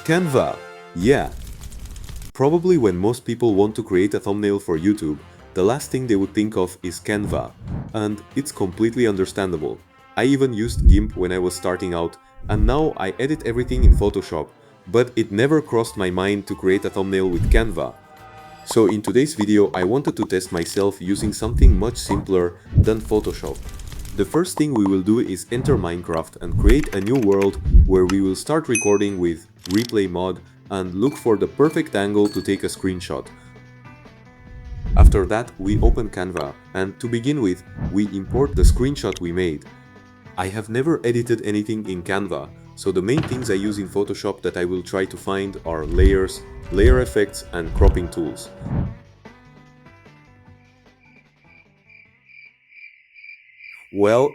Canva. Yeah. Probably when most people want to create a thumbnail for YouTube, the last thing they would think of is Canva. And it's completely understandable. I even used GIMP when I was starting out, and now I edit everything in Photoshop, but it never crossed my mind to create a thumbnail with Canva. So in today's video, I wanted to test myself using something much simpler than Photoshop. The first thing we will do is enter Minecraft and create a new world where we will start recording with replay mod and look for the perfect angle to take a screenshot. After that, we open Canva, and to begin with, we import the screenshot we made. I have never edited anything in Canva, so the main things I use in Photoshop that I will try to find are layers, layer effects, and cropping tools. Well,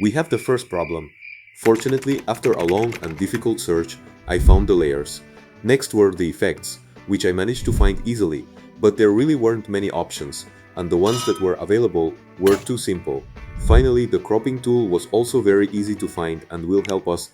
we have the first problem. Fortunately, after a long and difficult search, I found the layers. Next were the effects, which I managed to find easily, but there really weren't many options, and the ones that were available were too simple. Finally, the cropping tool was also very easy to find and will help us.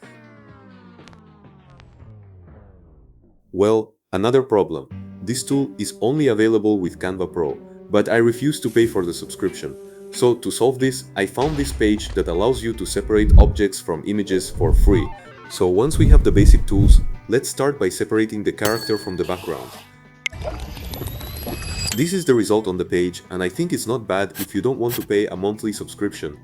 Well, another problem. This tool is only available with Canva Pro, but I refuse to pay for the subscription. So to solve this, I found this page that allows you to separate objects from images for free. So once we have the basic tools, let's start by separating the character from the background. This is the result on the page, and I think it's not bad if you don't want to pay a monthly subscription.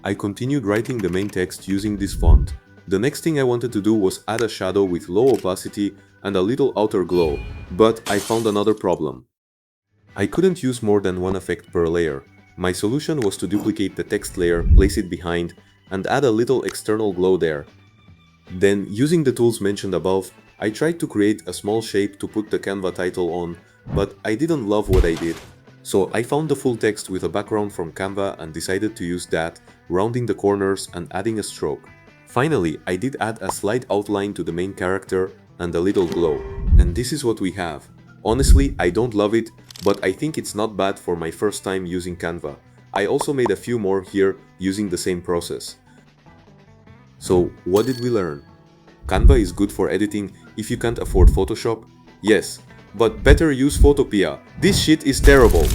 I continued writing the main text using this font. The next thing I wanted to do was add a shadow with low opacity and a little outer glow, but I found another problem. I couldn't use more than one effect per layer. My solution was to duplicate the text layer, place it behind, and add a little external glow there. Then, using the tools mentioned above, I tried to create a small shape to put the Canva title on, but I didn't love what I did. So I found the full text with a background from Canva and decided to use that, rounding the corners and adding a stroke. Finally, I did add a slight outline to the main character and a little glow. And this is what we have. Honestly, I don't love it, but I think it's not bad for my first time using Canva. I also made a few more here using the same process. So, what did we learn? Canva is good for editing if you can't afford Photoshop? Yes, but better use Photopea. This shit is terrible.